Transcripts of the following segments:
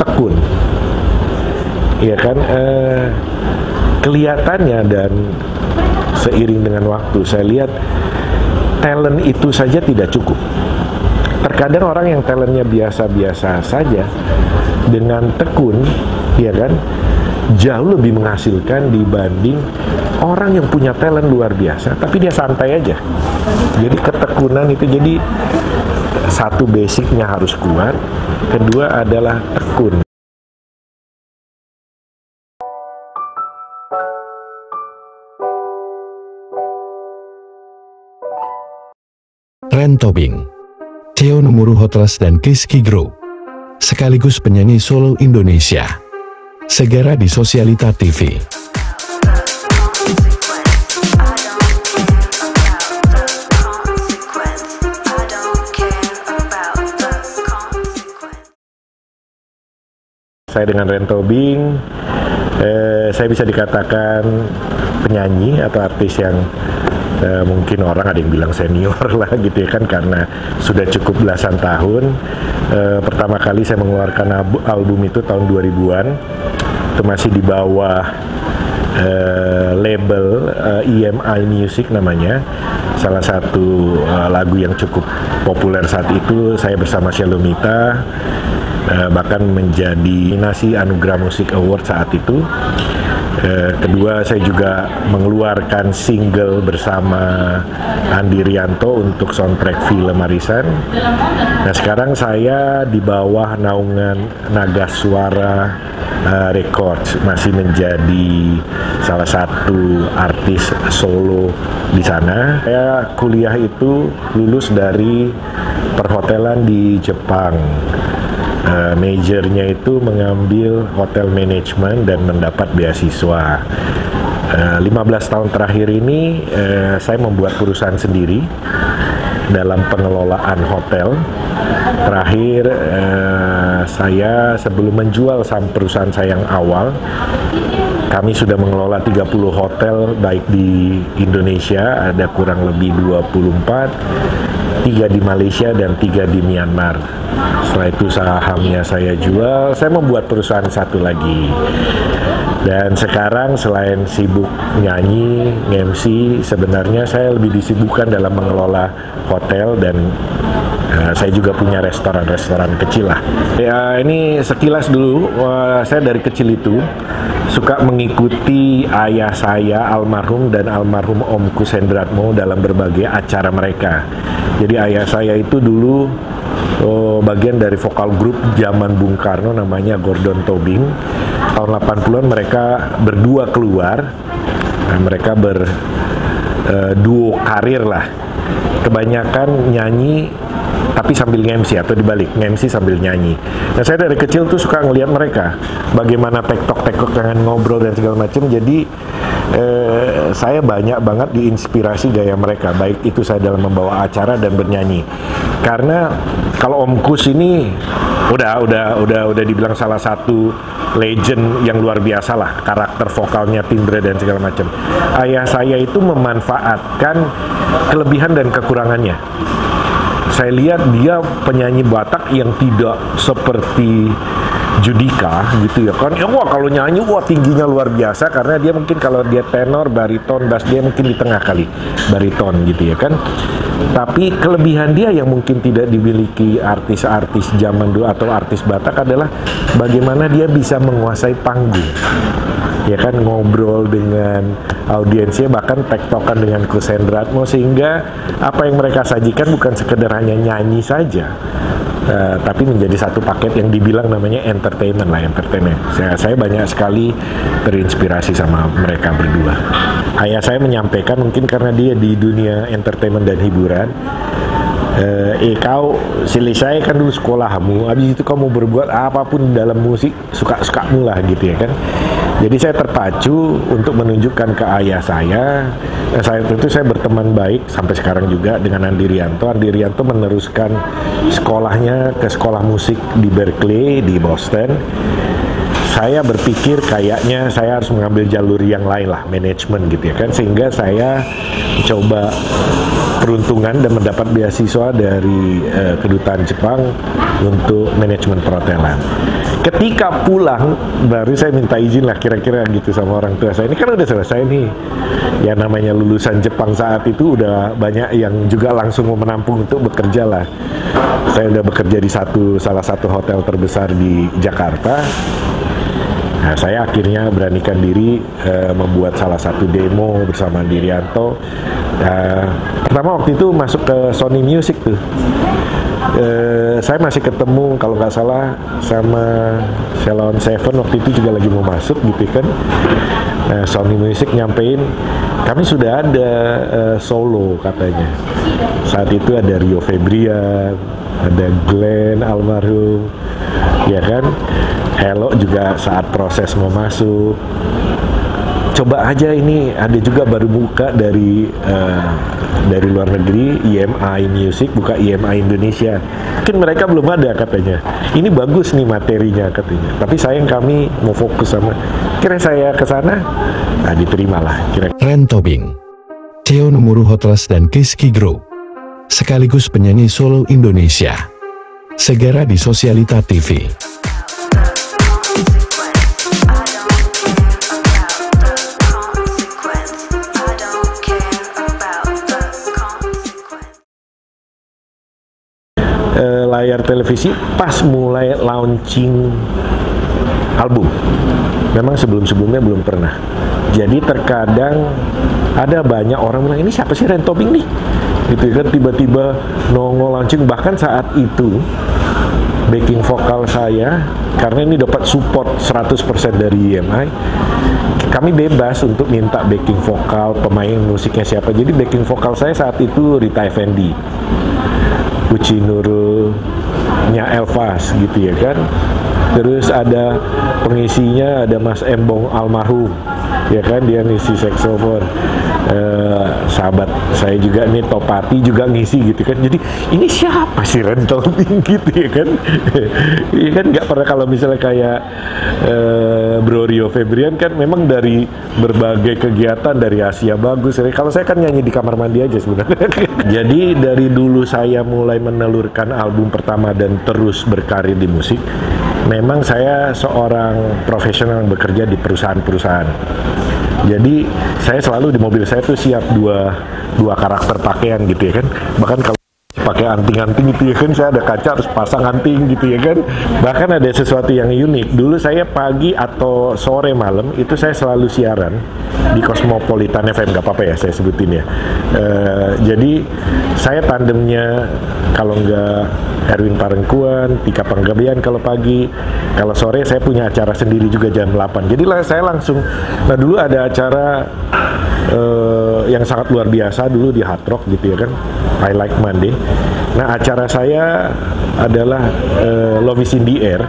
tekun, ya kan, kelihatannya. Dan seiring dengan waktu saya lihat talent itu saja tidak cukup. Terkadang orang yang talentnya biasa-biasa saja dengan tekun, ya kan, jauh lebih menghasilkan dibanding orang yang punya talent luar biasa tapi dia santai aja. Jadi ketekunan itu, jadi satu, basicnya harus kuat, kedua adalah tekun. Ren Tobing, CEO Nomuru Hotels dan Kiski Group, sekaligus penyanyi solo Indonesia. Segera di Sosialita TV. Saya dengan Ren Tobing, saya bisa dikatakan penyanyi atau artis yang mungkin orang ada yang bilang senior lah gitu ya kan, karena sudah cukup belasan tahun. Pertama kali saya mengeluarkan album itu tahun 2000-an, itu masih di bawah label EMI Music namanya. Salah satu lagu yang cukup populer saat itu saya bersama Shalomita, bahkan menjadi nominasi Anugerah Musik Award saat itu. Kedua, saya juga mengeluarkan single bersama Andi Rianto untuk soundtrack film Arisan. Nah, sekarang saya di bawah naungan Naga Suara Records, masih menjadi salah satu artis solo di sana. Saya kuliah itu lulus dari perhotelan di Jepang. Majornya itu mengambil hotel manajemen dan mendapat beasiswa. 15 tahun terakhir ini saya membuat perusahaan sendiri dalam pengelolaan hotel. Terakhir saya sebelum menjual perusahaan saya yang awal, kami sudah mengelola 30 hotel baik di Indonesia, ada kurang lebih 24, 3 di Malaysia dan 3 di Myanmar. Setelah itu sahamnya saya jual, saya membuat perusahaan satu lagi. Dan sekarang selain sibuk nyanyi, MC, sebenarnya saya lebih disibukkan dalam mengelola hotel dan saya juga punya restoran-restoran kecil lah. Ya, ini sekilas dulu. Saya dari kecil itu suka mengikuti ayah saya almarhum dan almarhum Omku Sendratmo dalam berbagai acara mereka. Jadi ayah saya itu dulu bagian dari vokal grup zaman Bung Karno namanya Gordon Tobing. Tahun 80-an mereka berdua keluar. Nah, mereka berduo karir lah. Kebanyakan nyanyi tapi sambil nge-MC atau dibalik, nge-MC sambil nyanyi. Nah, saya dari kecil tuh suka ngelihat mereka bagaimana tektok-tektok dengan ngobrol dan segala macam. Jadi saya banyak banget diinspirasi gaya mereka, baik itu saya dalam membawa acara dan bernyanyi. Karena kalau Om Kus ini udah dibilang salah satu legend yang luar biasa lah, karakter vokalnya, timbre dan segala macam. Ayah saya itu memanfaatkan kelebihan dan kekurangannya. Saya lihat dia penyanyi Batak yang tidak seperti Judika gitu ya kan. Wah, kalau nyanyi tingginya luar biasa, karena dia mungkin kalau dia tenor, bariton, bass dia mungkin di tengah kali, bariton gitu ya kan. Tapi kelebihan dia yang mungkin tidak dimiliki artis-artis zaman dulu atau artis Batak adalah bagaimana dia bisa menguasai panggung. Ya kan, ngobrol dengan audiensnya, bahkan tektokan dengan Kusendratmo, sehingga apa yang mereka sajikan bukan sekedar hanya nyanyi saja, tapi menjadi satu paket yang dibilang namanya entertainment. Saya banyak sekali terinspirasi sama mereka berdua. Ayah saya menyampaikan, mungkin karena dia di dunia entertainment dan hiburan, kau selesai kan dulu sekolahmu, habis itu kamu berbuat apapun dalam musik suka-sukamu lah gitu ya kan. Jadi saya terpacu untuk menunjukkan ke ayah saya. Saat itu saya berteman baik sampai sekarang juga dengan Andi Rianto. Andi Rianto meneruskan sekolahnya ke sekolah musik di Berkeley di Boston. Saya berpikir kayaknya saya harus mengambil jalur yang lain lah, manajemen gitu ya kan, sehingga saya coba peruntungan dan mendapat beasiswa dari kedutaan Jepang untuk manajemen perhotelan. ketika pulang baru saya minta izin lah kira-kira gitu sama orang tua saya. Ini kan udah selesai nih. Ya namanya lulusan Jepang saat itu udah banyak yang juga langsung mau menampung untuk bekerja lah. Saya udah bekerja di salah satu hotel terbesar di Jakarta. Nah, saya akhirnya beranikan diri membuat salah satu demo bersama Dirianto. Pertama waktu itu masuk ke Sony Music tuh. Saya masih ketemu kalau nggak salah sama Ceylon Seven waktu itu juga lagi mau masuk gitu kan. Sony Music nyampein kami sudah ada solo katanya. Saat itu ada Rio Febrian, ada Glenn almarhum, ya kan. Hello juga saat proses mau masuk. Coba aja ini ada juga baru buka dari luar negeri, EMI Music buka EMI Indonesia. Mungkin mereka belum ada katanya. Ini bagus nih materinya katanya. Tapi sayang kami mau fokus sama. Kira saya ke sana, nah diterimalah. Ren Tobing, Theo Nomuru Hotels dan Keski Group, sekaligus penyanyi solo Indonesia. Segera di Sosialita TV. Layar televisi pas mulai launching album. Memang sebelum-sebelumnya belum pernah. Jadi terkadang ada banyak orang bilang, ini siapa sih Ren Tobing nih? Gitu kan, tiba-tiba nongol launching. Bahkan saat itu backing vokal saya, karena ini dapat support 100% dari EMI, kami bebas untuk minta backing vokal, pemain musiknya siapa. Jadi backing vokal saya saat itu Rita Effendi, Uci Nurul, Nya Elvas gitu ya kan. Terus ada pengisinya ada Mas Embong almarhum, ya kan, dia ngisi saksofon. Sahabat saya juga nih Topati juga ngisi gitu kan. Jadi ini siapa sih Ren Tobing gitu ya kan. Iya kan, nggak pernah kalau misalnya kayak Bro Rio Febrian kan memang dari berbagai kegiatan dari Asia bagus. Kalau saya kan nyanyi di kamar mandi aja sebenarnya. Jadi dari dulu saya mulai menelurkan album pertama dan terus berkarir di musik. Memang saya seorang profesional yang bekerja di perusahaan-perusahaan. Jadi saya selalu di mobil saya tuh siap dua karakter pakaian gitu ya kan. Bahkan kalau pakai anting-anting gitu ya kan, saya ada kaca harus pasang anting gitu ya kan. Bahkan ada sesuatu yang unik. Dulu saya pagi atau sore malam itu saya selalu siaran di Cosmopolitan FM, nggak apa-apa ya saya sebutin ya. Jadi saya tandemnya kalau nggak Erwin Parengkuan, Tika Panggabean kalau pagi, kalau sore saya punya acara sendiri juga jam 8. Jadi saya langsung, nah dulu ada acara yang sangat luar biasa dulu di Hard Rock gitu ya kan, I Like Monday. Nah acara saya adalah Love is in the Air,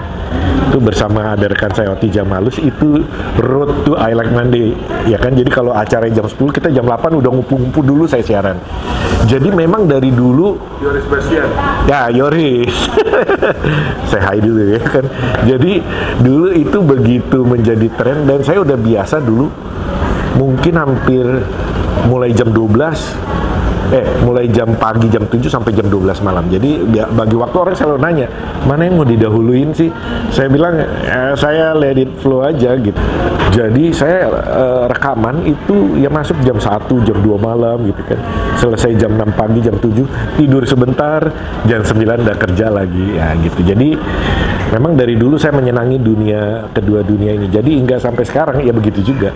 itu bersama ada rekan saya Oti Jamalus, itu Road to I Like Monday ya kan. Jadi kalau acara jam 10 kita jam 8 udah ngumpul-ngumpul dulu saya siaran. Jadi memang dari dulu Yoris Bastian. ya Yoris saya hai dulu ya kan. Jadi dulu itu begitu menjadi tren dan saya udah biasa dulu mungkin hampir mulai jam 12 mulai jam pagi jam 7 sampai jam 12 malam. Jadi bagi waktu orang selalu nanya, mana yang mau didahuluin sih? Saya bilang, saya let it flow aja gitu. Jadi saya rekaman itu ya masuk jam 1, jam 2 malam gitu kan. Selesai jam 6 pagi, jam 7, tidur sebentar, jam 9 udah kerja lagi ya gitu. Jadi memang dari dulu saya menyenangi kedua dunia ini. Jadi hingga sampai sekarang ya begitu juga.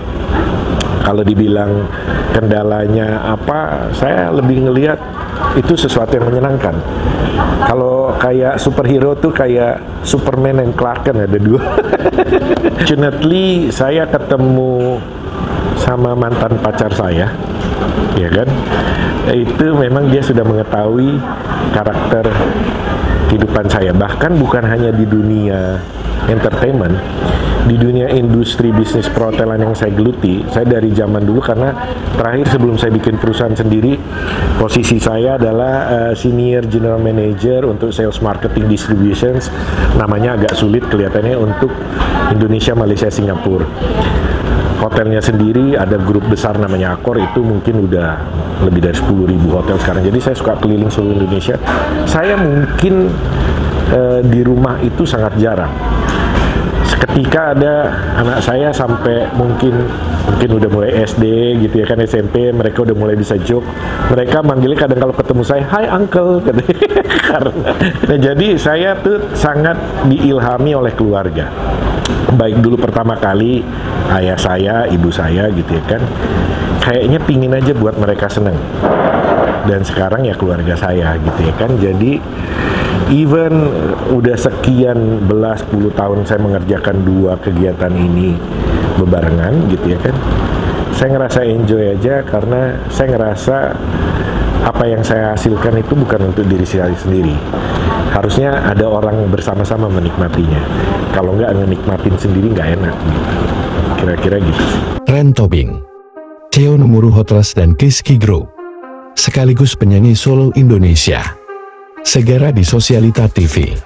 Kalau dibilang kendalanya apa, saya lebih ngelihat itu sesuatu yang menyenangkan. Kalau kayak superhero tuh kayak Superman dan Clark kan ada dua. Fortunately saya ketemu sama mantan pacar saya, ya kan. Itu memang dia sudah mengetahui karakter kehidupan saya. Bahkan bukan hanya di dunia entertainment, di dunia industri bisnis perhotelan yang saya geluti. Saya dari zaman dulu, karena terakhir sebelum saya bikin perusahaan sendiri, posisi saya adalah senior general manager untuk sales marketing distributions. Namanya agak sulit kelihatannya untuk Indonesia, Malaysia, Singapura. Hotelnya sendiri ada grup besar namanya Accor, itu mungkin udah lebih dari 10.000 hotel sekarang. Jadi saya suka keliling seluruh Indonesia. Saya mungkin di rumah itu sangat jarang. ketika ada anak saya sampai mungkin udah mulai SD gitu ya kan, SMP, mereka udah mulai bisa joke, mereka manggilnya kadang kalau ketemu saya, "Hai uncle," katanya. Nah, jadi saya tuh sangat diilhami oleh keluarga. Baik dulu pertama kali ayah saya, ibu saya gitu ya kan, kayaknya pingin aja buat mereka seneng. Dan sekarang ya keluarga saya gitu ya kan. Jadi even udah sekian belas puluh tahun saya mengerjakan dua kegiatan ini bebarengan gitu ya kan, saya ngerasa enjoy aja karena saya ngerasa apa yang saya hasilkan itu bukan untuk diri saya sendiri. Harusnya ada orang bersama-sama menikmatinya. Kalau nggak menikmatin sendiri nggak enak gitu. Kira-kira gitu sih. Trend Topping, Theo Nomuru Hotras dan Kiski Group, sekaligus penyanyi solo Indonesia. Segera di Sosialita TV.